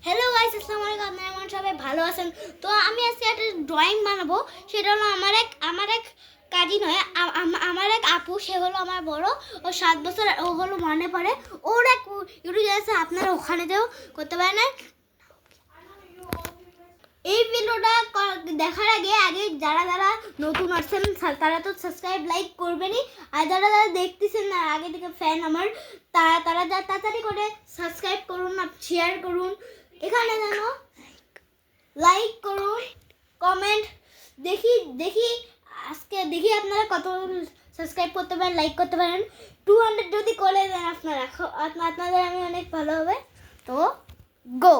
Hello guys, আসসালামু আলাইকুম। আপনারা কেমন সবাই ভালো আছেন? তো আমি আজকে একটা ড্রয়িং বানাবো। সেটা হলো আমার এক কাজিন হয়, আমার এক আপু। সে হলো আমার বড়। ও 7 বছর। ও হলো মনে পড়ে ওর এক ইউটিউব আছে, আপনারা ওখানে যেও করতে পারেন। এই ভিডিওটা দেখার আগে আগে যারা যারা নতুন আসছেন তারা তো সাবস্ক্রাইব লাইক করবেনই। আর যারা যারা দেখতেছেন না আগে থেকে ফ্যান আমার, তারা যা তাড়াতাড়ি করে সাবস্ক্রাইব করুন আর শেয়ার করুন। এখানে যেন লাইক করুন, কমেন্ট। দেখি দেখি আজকে দেখি আপনারা কত সাবস্ক্রাইব করতে পারেন, লাইক করতে পারেন। 200 যদি করে দেন আপনারা, আপনাদের আমি অনেক ভালো হবে। তো গো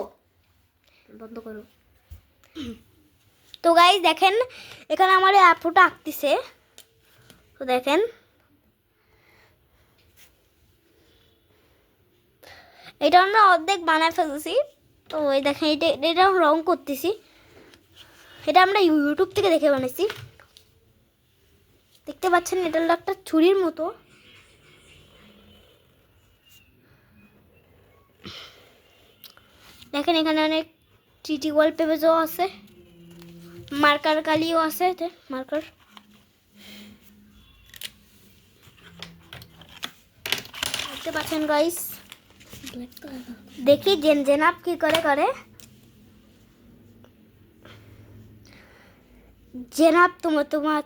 বন্ধ করো। তো গাইস দেখেন, এখানে আমার এই আপুটা আঁকতেছে। তো দেখেন, এটা আমরা অর্ধেক বানায় ফেলছি। তো এই দেখেন, এটা রং করতেছি। এটা আমরা ইউটিউব থেকে দেখে বানাইছি। দেখতে পাচ্ছেন, এটা হলো একটা ছুরির মতো। দেখেন এখানে অনেক চিঠি ওয়ালপেপারও আছে, মার্কার কালিও আছে। মার্কার দেখতে পাচ্ছেন গাইস। দেখি জেনাব কি করে। জেনাব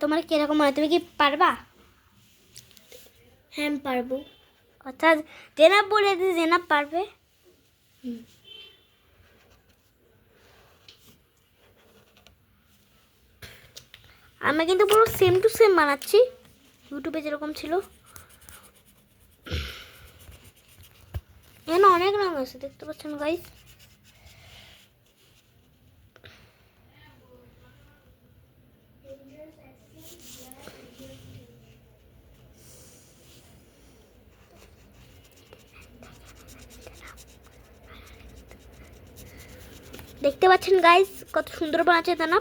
তোমার কিরকম মনে, তুমি কি পারবা? হ্যাঁ পারবো। অর্থাৎ জেনাব বলে যে জেনাব পারবে। আমি কিন্তু পুরো সেম টু সেম বানাচ্ছি, ইউটিউবে যেরকম ছিল। এখানে অনেক রঙ আছে, দেখতে পাচ্ছেন গাইস। দেখতে পাচ্ছেন গাইস কত সুন্দর বানাচ্ছে তা না?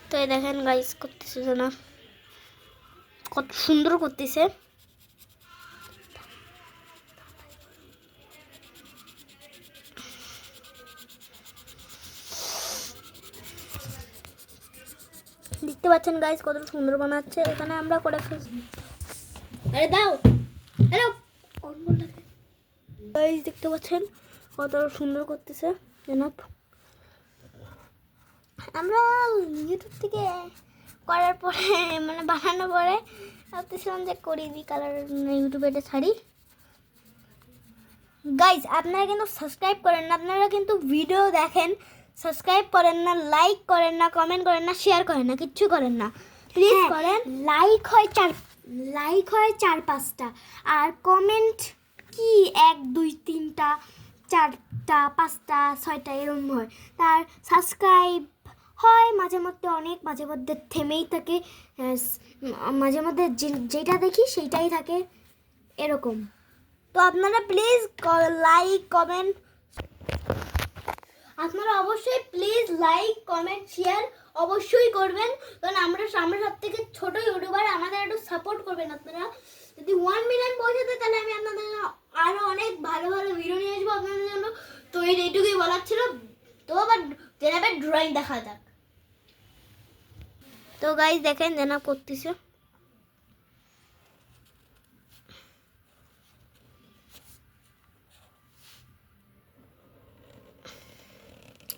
তো এই দেখেন গাইস করতেছে না, কত সুন্দর করতেছে। দেখতে পাচ্ছেন গাইস কত সুন্দর বানাচ্ছে। এখানে আমরা করে ফেলছি। আরে দাও, হ্যালো গাইস, দেখতে পাচ্ছেন কত সুন্দর করতেছে জনাব। আমরা ইউটিউব থেকে করার পরে মানে বানানোর পরে ভাবতেছিলাম যে করি দি কালার ইউটিউবে এটা ছাড়ি। গাইজ আপনারা কিন্তু সাবস্ক্রাইব করেন না, আপনারা কিন্তু ভিডিও দেখেন, সাবস্ক্রাইব করেন না, লাইক করেন না, কমেন্ট করেন না, শেয়ার করেন না, কিচ্ছু করেন না। প্লিজ করেন। লাইক হয় 4-5টা, আর কমেন্ট কি 1-2-3টা, 4টা, 5টা, 6টা এরকম হয়। তার সাবস্ক্রাইব হয় মাঝে মধ্যে, অনেক মাঝে মধ্যে থেমেই থাকে, মাঝে মধ্যে যেটা দেখি সেইটাই থাকে, এরকম। তো আপনারা প্লিজ লাইক কমেন্ট, আপনারা অবশ্যই প্লিজ লাইক কমেন্ট শেয়ার অবশ্যই করবেন, কারণ আমরা সব থেকে ছোট ইউটিউবার, আমাদের একটু সাপোর্ট করবেন আপনারা। যদি 1 মিলিয়ন পৌঁছাতে, তাহলে আমি আপনাদের আরও অনেক ভালো ভালো ভিডিও নিয়ে আসবো আপনাদের জন্য। তো এইটুকুই বলার ছিল। তো আবার জেনাবের ড্রয়িং দেখা যাক। তো গাইজ দেখেন জেনাব করতেছে।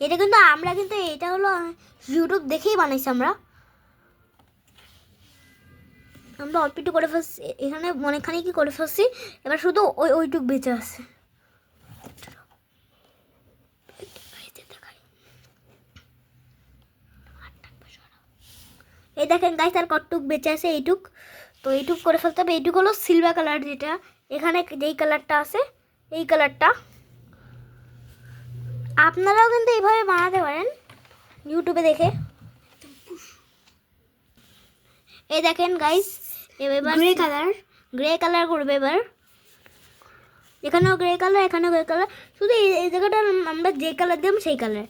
এটা কিন্তু এটা হলো ইউটিউব দেখেই বানাইছি আমরা অল্প একটু করে ফেলছি, এখানে অনেকখানি কি করে ফেলছি। এবার শুধু ওইটুক বেঁচে আছে। এই দেখেন গাইস, আর কতটুক বেঁচে আছে, এইটুক। তো এইটুক করে ফেলতে হবে। এইটুক হলো সিলভার কালার, যেটা এখানে যেই কালারটা আছে, এই কালারটা। আপনারাও কিন্তু এইভাবে বানাতে পারেন ইউটিউবে দেখে। এই দেখেন গাইস, এবার গ্রে কালার করবে। এবার এখানেও গ্রে কালার, এখানেও গ্রে কালার, শুধু এই জায়গাটা আমরা যে কালার দেব সেই কালার।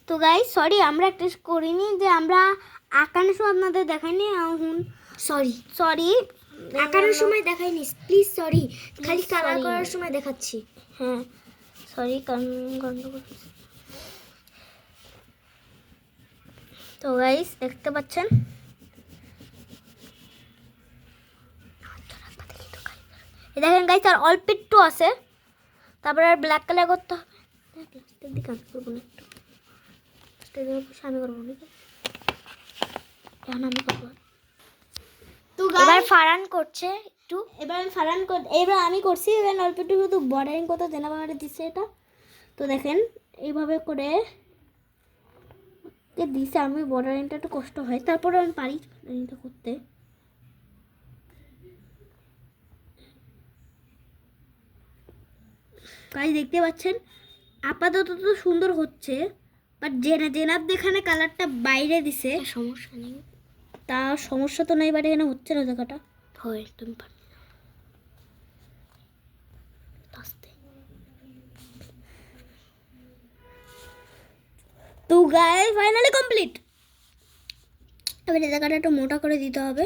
তো গাইস সরি আমরা টেস্ট করিনি যে আমরা আঁকানোর সময় আপনাদের দেখাইনি এখন সরি আঁকানোর সময় দেখাইনি প্লিজ সরি, খালি কালার করার সময় দেখাচ্ছি। হ্যাঁ সরি তো গাইস দেখতে পাচ্ছেন এই দেখেন গাইস আর অল্প একটু আছে, তারপরে আর ব্ল্যাক কালার করতে হবে। লাস্টের দিকে আমি করবো না, একটু আমি করবো না, এখন আমি করবো। তো এবার ফারান করছে একটু, এবার আমি করছি, এবার অল্প একটু শুধু বর্ডারিং করতে জেনা বাংলাটা দিচ্ছে এটা। তো দেখেন এইভাবে করে দিছে, আমি বর্ডারিংটা একটু কষ্ট হয়, তারপরে আমি পারি বর্ডারিংটা করতে। গাইস দেখতে পাচ্ছেন আপাতত তো সুন্দর হচ্ছে, বাট জেনার দেখানে কালারটা বাইরে দিছে। সমস্যা নেই, তা সমস্যা তো নাই, বাট এখানে হচ্ছে না জায়গাটা। হয় তুমি পারো আস্তে। তো গাইস ফাইনালি কমপ্লিট। এবার এই জায়গাটা একটু মোটা করে দিতে হবে।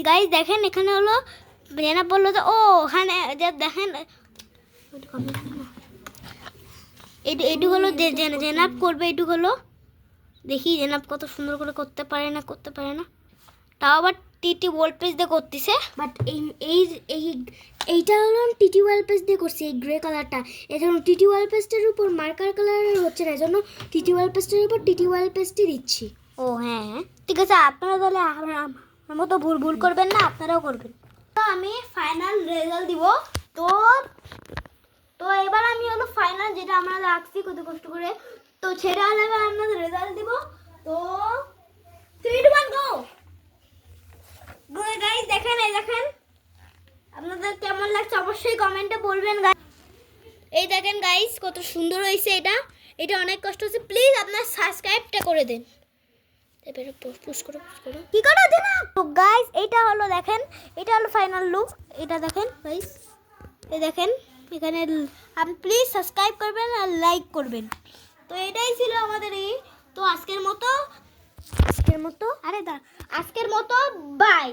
গাইস দেখেন এখানে হলো জেনাব বললো যে ও ওখানে যে দেখেন এইটু হলো জেনাব করবে, এইটু হলো দেখি জেনাব কত সুন্দর করে করতে পারে না তাও আবার টিটি ওয়াল পেজ দিয়ে করতেছে। বাট এইটা হলো টিটি ওয়াল পেস্ট দিয়ে করছি, এই গ্রে কালারটা। এজন্য টিটি ওয়াল পেস্টের উপর মার্কার কালারের হচ্ছে না, এজন্য টিটি ওয়াল পেস্টের উপর টিটি ওয়াল পেস্টই দিচ্ছি। ও হ্যাঁ ঠিক আছে, আপনারা তাহলে আমার মতো ভুল করবেন না, আপনারাও করবেন। তো আমি ফাইনাল রেজাল্ট দিব। তো এবার আমি হলো ফাইনাল যেটা আমরা রাখছি কত কষ্ট করে, তো সেটা হলে আপনাদের রেজাল্ট দিব। তো 3 2 1 গো। গাইস দেখেন এই দেখেন আপনাদের কেমন লাগছে অবশ্যই কমেন্টে বলবেন গাইস। এই দেখেন গাইস কত সুন্দর হয়েছে, এটা অনেক কষ্ট হচ্ছে, প্লিজ আপনারা সাবস্ক্রাইবটা করে দেন। এবারে পুশ করো কি করো না। তো গাইস এটা হলো দেখেন, এটা হলো ফাইনাল লুক, এটা দেখেন গাইস, এই দেখেন এখানে আপনি প্লিজ সাবস্ক্রাইব করবেন আর লাইক করবেন। তো এটাই ছিল আমাদের এই, তো আজকের মতো বাই।